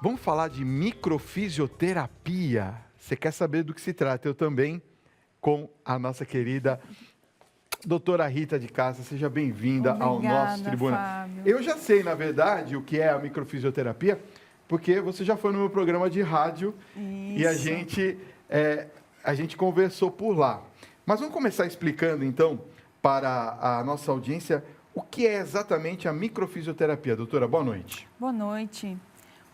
Vamos falar de microfisioterapia. Você quer saber do que se trata? Eu também, com a nossa querida doutora Rita de Castro. Seja bem-vinda ao nosso tribuna. Fábio. Eu já sei, na verdade, o que é a microfisioterapia, porque você já foi no meu programa de rádio. Isso. E a gente conversou por lá. Mas vamos começar explicando, então, para a nossa audiência, o que é exatamente a microfisioterapia. Doutora, boa noite. Boa noite.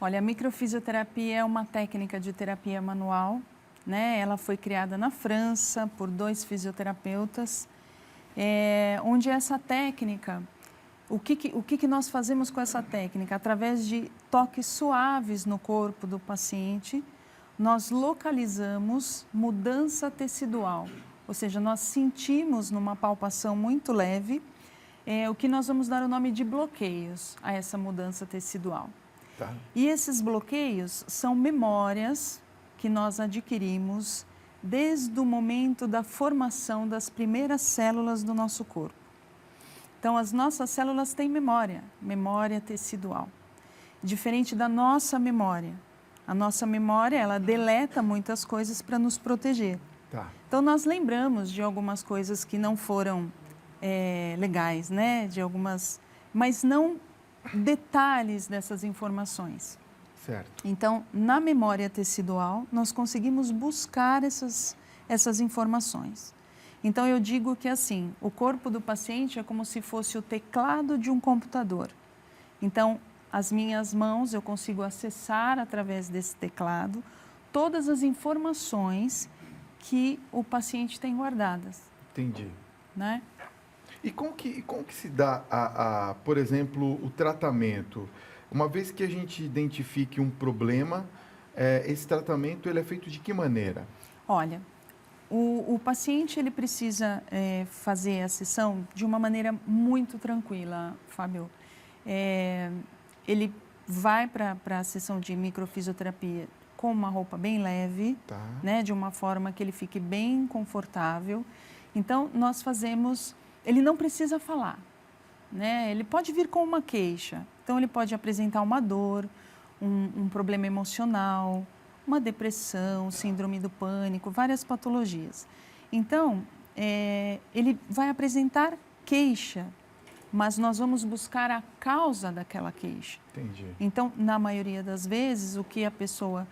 Olha, a microfisioterapia é uma técnica de terapia manual, né? Ela foi criada na França por 2 fisioterapeutas, onde essa técnica, o que nós fazemos com essa técnica? Através de toques suaves no corpo do paciente, nós localizamos mudança tecidual, ou seja, nós sentimos numa palpação muito leve o que nós vamos dar o nome de bloqueios a essa mudança tecidual. Tá. E esses bloqueios são memórias que nós adquirimos desde o momento da formação das primeiras células do nosso corpo. Então, as nossas células têm memória tecidual, diferente da nossa memória. A nossa memória, ela deleta muitas coisas para nos proteger. Tá. Então, nós lembramos de algumas coisas que não foram legais, né? Mas não detalhes dessas informações. Certo. Então, na memória tecidual, nós conseguimos buscar essas informações. Então, eu digo que assim, o corpo do paciente é como se fosse o teclado de um computador. Então, as minhas mãos, eu consigo acessar através desse teclado todas as informações que o paciente tem guardadas. Entendi. Né? E como que se dá, por exemplo, o tratamento? Uma vez que a gente identifique um problema, esse tratamento ele é feito de que maneira? Olha, o paciente ele precisa fazer a sessão de uma maneira muito tranquila, Fábio. Ele vai para a sessão de microfisioterapia com uma roupa bem leve, Tá. né, de uma forma que ele fique bem confortável. Então, nós fazemos... Ele não precisa falar, né? Ele pode vir com uma queixa. Então, ele pode apresentar uma dor, um problema emocional, uma depressão, síndrome do pânico, várias patologias. Então, ele vai apresentar queixa, mas nós vamos buscar a causa daquela queixa. Entendi. Então, na maioria das vezes, o que a pessoa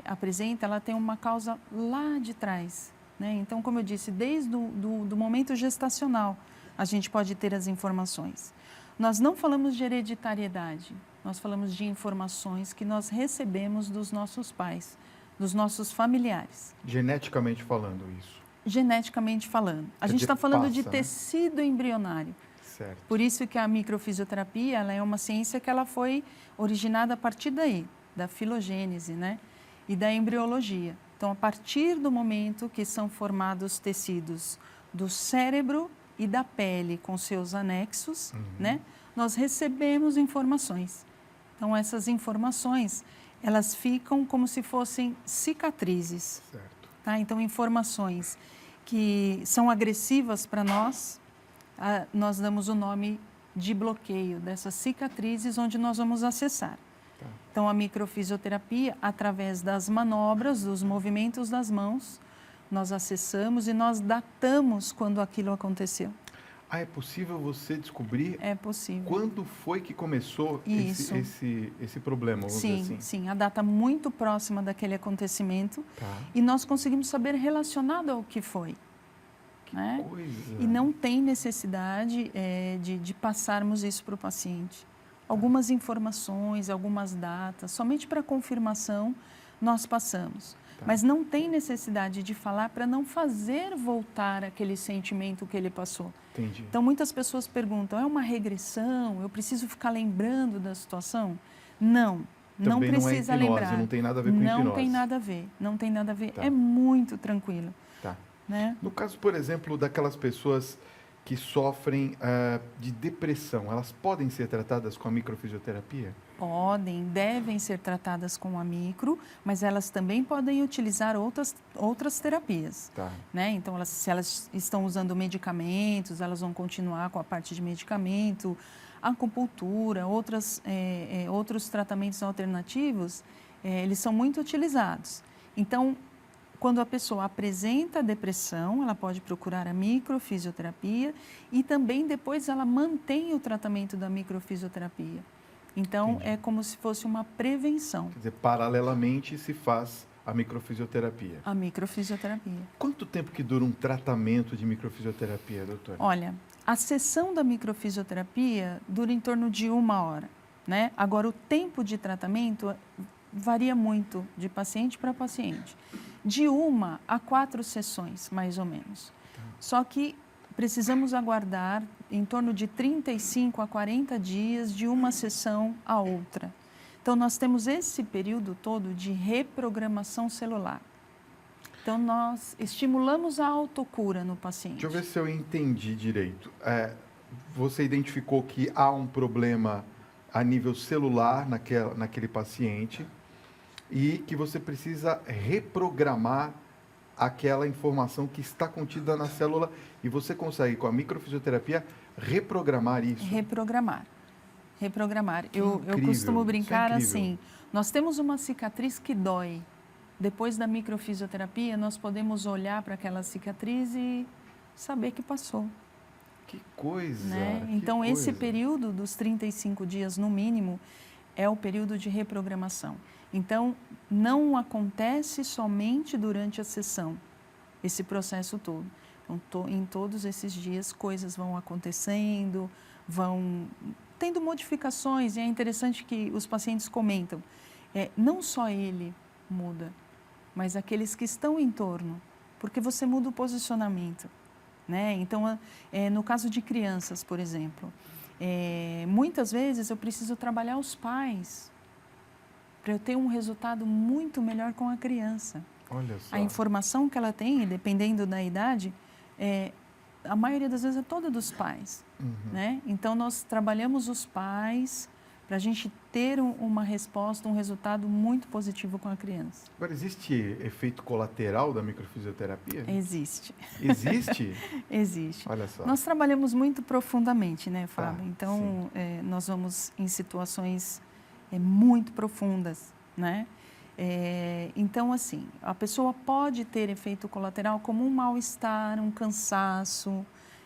apresenta, ela tem uma causa lá de trás. Né? Então, como eu disse, desde do momento gestacional, a gente pode ter as informações. Nós não falamos de hereditariedade, nós falamos de informações que nós recebemos dos nossos pais, dos nossos familiares. Geneticamente falando isso. Geneticamente falando. A gente está falando de tecido embrionário. Certo. Por isso que a microfisioterapia ela é uma ciência que ela foi originada a partir daí, da filogênese, né? E da embriologia. Então, a partir do momento que são formados tecidos do cérebro e da pele com seus anexos, né, nós recebemos informações. Então, essas informações, elas ficam como se fossem cicatrizes. Certo. Tá? Então, informações que são agressivas para nós, nós damos o nome de bloqueio dessas cicatrizes onde nós vamos acessar. Então, a microfisioterapia, através das manobras, dos movimentos das mãos, nós acessamos e nós datamos quando aquilo aconteceu. É possível você descobrir? É possível. Quando foi que começou esse problema? Vamos dizer assim? Sim, a data muito próxima daquele acontecimento. Tá. E nós conseguimos saber relacionado ao que foi. Né? Coisa. E não tem necessidade de passarmos isso para o paciente. Algumas informações, algumas datas, somente para confirmação nós passamos. Tá. Mas não tem necessidade de falar para não fazer voltar aquele sentimento que ele passou. Entendi. Então, muitas pessoas perguntam, é uma regressão? Eu preciso ficar lembrando da situação? Não, não precisa lembrar. Não tem nada a ver com hipnose. Não tem nada a ver, não tem nada a ver. Tá. É muito tranquilo. Tá. Né? No caso, por exemplo, daquelas pessoas que sofrem de depressão, elas podem ser tratadas com a microfisioterapia? Podem, devem ser tratadas com a micro, mas elas também podem utilizar outras terapias. Tá. Né? Então, se elas estão usando medicamentos, elas vão continuar com a parte de medicamento. A acupuntura, outros tratamentos alternativos, eles são muito utilizados. Então, quando a pessoa apresenta depressão, ela pode procurar a microfisioterapia e também depois ela mantém o tratamento da microfisioterapia. Então, Entendi. é como se fosse uma prevenção. Quer dizer, paralelamente se faz a microfisioterapia. A microfisioterapia. Quanto tempo que dura um tratamento de microfisioterapia, doutora? Olha, a sessão da microfisioterapia dura em torno de 1 hora, né? Agora, o tempo de tratamento varia muito de paciente para paciente. De 1 a 4 sessões, mais ou menos. Só que precisamos aguardar em torno de 35 a 40 dias de uma sessão a outra. Então, nós temos esse período todo de reprogramação celular. Então, nós estimulamos a autocura no paciente. Deixa eu ver se eu entendi direito. Você identificou que há um problema a nível celular naquele paciente e que você precisa reprogramar aquela informação que está contida na célula e você consegue, com a microfisioterapia, reprogramar isso. Reprogramar. Eu Incrível, costumo brincar isso é incrível. assim, nós temos uma cicatriz que dói. Depois da microfisioterapia, nós podemos olhar para aquela cicatriz e saber que passou. Que coisa! Né? Que Então, esse coisa. período dos 35 dias, no mínimo, é o período de reprogramação. Então, não acontece somente durante a sessão, esse processo todo. Então, em todos esses dias, coisas vão acontecendo, vão tendo modificações. E é interessante que os pacientes comentam, não só ele muda, mas aqueles que estão em torno, porque você muda o posicionamento. Né? Então, no caso de crianças, por exemplo, muitas vezes eu preciso trabalhar os pais para eu ter um resultado muito melhor com a criança. Olha só. A informação que ela tem, dependendo da idade, a maioria das vezes é toda dos pais. Uhum. Né? Então, nós trabalhamos os pais para a gente ter uma resposta, um resultado muito positivo com a criança. Agora, existe efeito colateral da microfisioterapia? Existe. Existe? Existe. Olha só. Nós trabalhamos muito profundamente, né, Fábio? Tá, Então, nós vamos em situações muito profundas, né? Então, assim, a pessoa pode ter efeito colateral como um mal-estar, um cansaço,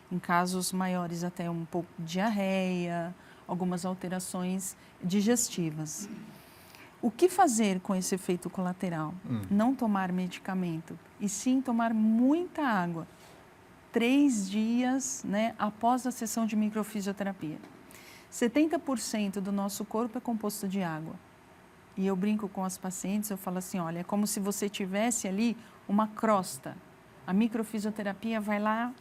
em casos maiores até um pouco de diarreia, algumas alterações digestivas. O que fazer com esse efeito colateral? Não tomar medicamento, e sim tomar muita água. 3 dias, né, após a sessão de microfisioterapia. 70% do nosso corpo é composto de água. E eu brinco com as pacientes, eu falo assim, olha, é como se você tivesse ali uma crosta. A microfisioterapia vai lá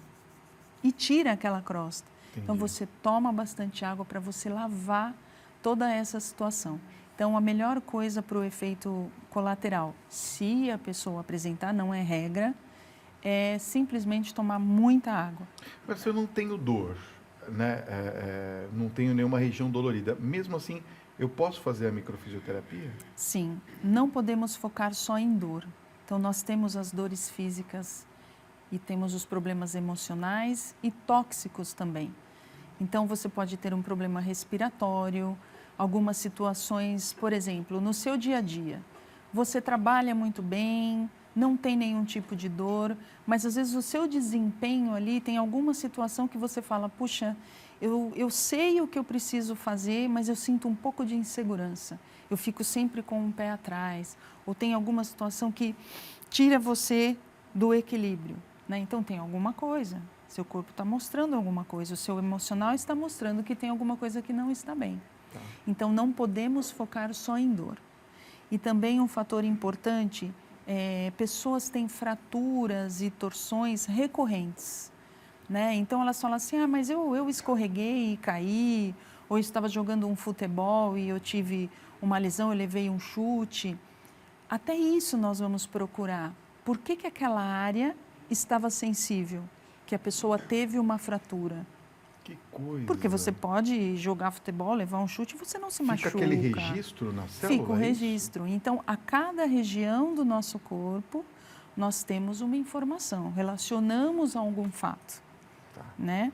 e tira aquela crosta. Entendi. Então, você toma bastante água para você lavar toda essa situação. Então, a melhor coisa para o efeito colateral, se a pessoa apresentar, não é regra, é simplesmente tomar muita água. Mas se eu não tenho dor, né? Não tenho nenhuma região dolorida, mesmo assim, eu posso fazer a microfisioterapia? Sim, não podemos focar só em dor. Então, nós temos as dores físicas e temos os problemas emocionais e tóxicos também. Então, você pode ter um problema respiratório, algumas situações, por exemplo, no seu dia a dia. Você trabalha muito bem, não tem nenhum tipo de dor, mas às vezes o seu desempenho ali tem alguma situação que você fala, puxa, eu sei o que eu preciso fazer, mas eu sinto um pouco de insegurança. Eu fico sempre com um pé atrás, ou tem alguma situação que tira você do equilíbrio, né? Então, tem alguma coisa, seu corpo está mostrando alguma coisa, o seu emocional está mostrando que tem alguma coisa que não está bem. Tá. Então, não podemos focar só em dor. E também um fator importante, pessoas têm fraturas e torções recorrentes, né? Então, elas falam assim, mas eu escorreguei e caí, ou eu estava jogando um futebol e eu tive uma lesão, eu levei um chute. Até isso nós vamos procurar. Por que aquela área estava sensível? Que a pessoa teve uma fratura. Que coisa. Porque você pode jogar futebol, levar um chute e você não se machuca. Fica aquele registro na célula? Fica o registro. Então, a cada região do nosso corpo, nós temos uma informação, relacionamos a algum fato. Tá. Né?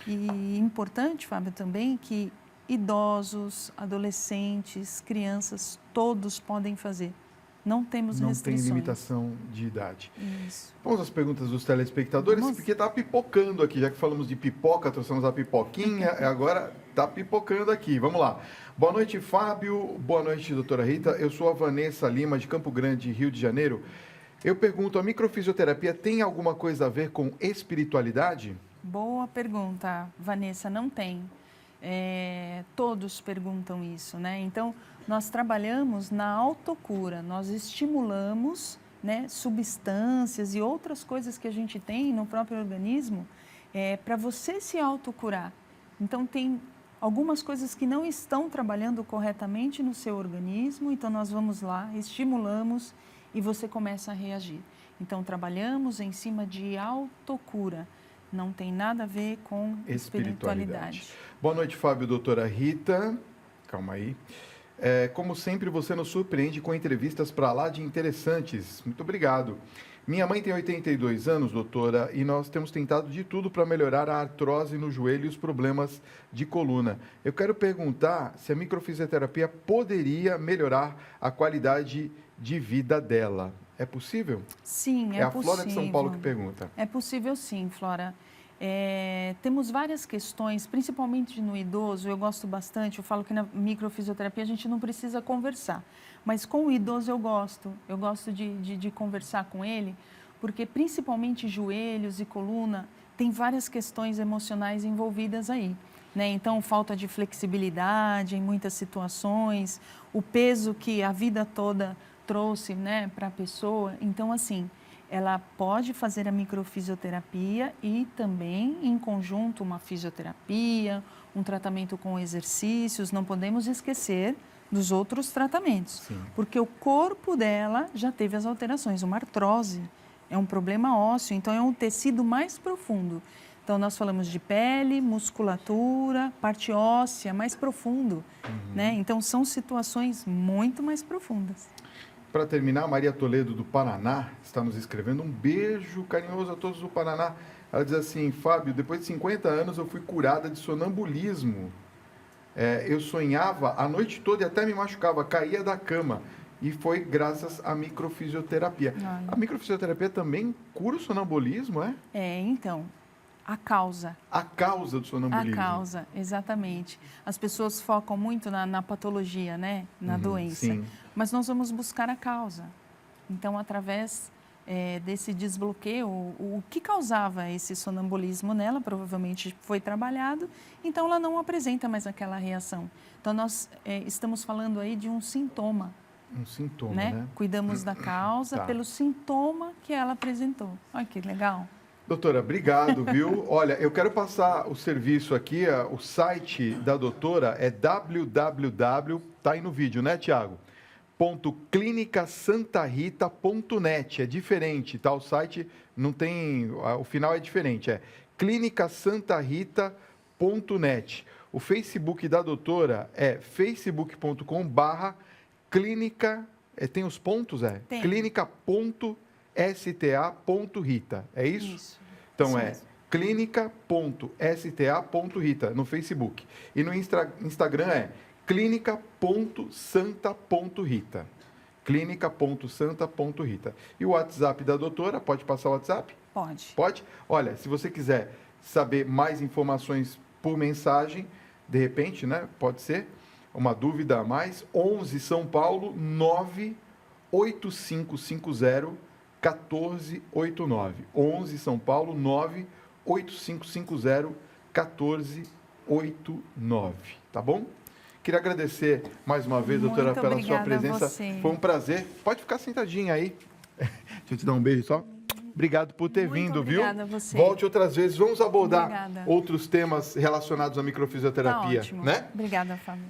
E importante, Fábio, também que idosos, adolescentes, crianças, todos podem fazer. Não temos restrições. Não tem limitação de idade. Isso. Vamos às perguntas dos telespectadores, Vamos. porque está pipocando aqui, já que falamos de pipoca, trouxemos a pipoquinha, agora está pipocando aqui. Vamos lá. Boa noite, Fábio. Boa noite, doutora Rita. Eu sou a Vanessa Lima, de Campo Grande, Rio de Janeiro. Eu pergunto, a microfisioterapia tem alguma coisa a ver com espiritualidade? Boa pergunta, Vanessa. Não tem. Todos perguntam isso, né? Então, nós trabalhamos na autocura, nós estimulamos, né, substâncias e outras coisas que a gente tem no próprio organismo para você se autocurar. Então, tem algumas coisas que não estão trabalhando corretamente no seu organismo, então nós vamos lá, estimulamos e você começa a reagir. Então, trabalhamos em cima de autocura. Não tem nada a ver com espiritualidade. Boa noite, Fábio, doutora Rita. Calma aí. Como sempre, você nos surpreende com entrevistas para lá de interessantes. Muito obrigado. Minha mãe tem 82 anos, doutora, e nós temos tentado de tudo para melhorar a artrose no joelho e os problemas de coluna. Eu quero perguntar se a microfisioterapia poderia melhorar a qualidade de vida dela. É possível? Sim, é possível. É a Flora de São Paulo que pergunta. É possível sim, Flora. Temos várias questões, principalmente no idoso, eu gosto bastante, eu falo que na microfisioterapia a gente não precisa conversar, mas com o idoso eu gosto de conversar com ele, porque principalmente joelhos e coluna, tem várias questões emocionais envolvidas aí, né? Então, falta de flexibilidade em muitas situações, o peso que a vida toda trouxe, né, para a pessoa, então assim, ela pode fazer a microfisioterapia e também, em conjunto, uma fisioterapia, um tratamento com exercícios. Não podemos esquecer dos outros tratamentos, Sim. porque o corpo dela já teve as alterações. Uma artrose é um problema ósseo, então é um tecido mais profundo. Então, nós falamos de pele, musculatura, parte óssea, mais profundo, né? Então, são situações muito mais profundas. Para terminar, Maria Toledo, do Paraná, está nos escrevendo um beijo carinhoso a todos do Paraná. Ela diz assim, Fábio, depois de 50 anos eu fui curada de sonambulismo. Eu sonhava a noite toda e até me machucava, caía da cama. E foi graças à microfisioterapia. Ai. A microfisioterapia também cura o sonambulismo, é? Então, a causa. A causa do sonambulismo. A causa, exatamente. As pessoas focam muito na patologia, né? Na doença. Sim. Mas nós vamos buscar a causa. Então, através desse desbloqueio, o que causava esse sonambulismo nela, provavelmente foi trabalhado, então ela não apresenta mais aquela reação. Então, nós estamos falando aí de um sintoma. Um sintoma, né? né? Cuidamos da causa pelo sintoma que ela apresentou. Olha que legal. Doutora, obrigado, viu? Olha, eu quero passar o serviço aqui, o site da doutora é www, tá aí no vídeo, né, Tiago? .clinicasantarita.net, é diferente, tá? O site não tem, o final é diferente, é clinicasantarita.net. O Facebook da doutora é facebook.com/clínica, tem os pontos, Tem. clínica.sta.rita, é isso? Isso. Então Isso é mesmo. clínica.sta.rita no Facebook. E no Instagram é clínica.santa.rita. clínica.santa.rita. E o WhatsApp da doutora, pode passar o WhatsApp? Pode. Pode? Olha, se você quiser saber mais informações por mensagem, de repente, né? Pode ser uma dúvida a mais. 11 São Paulo 98550 1489. 11 São Paulo 98550 1489. Tá bom? Queria agradecer mais uma vez, doutora, Muito pela sua obrigada a presença. você. Foi um prazer. Pode ficar sentadinha aí. Deixa eu te dar um beijo só. Obrigado por ter vindo, viu? Obrigada a você. Volte outras vezes. Vamos abordar Obrigada. outros temas relacionados à microfisioterapia, Tá ótimo. né? Obrigada, Fábio.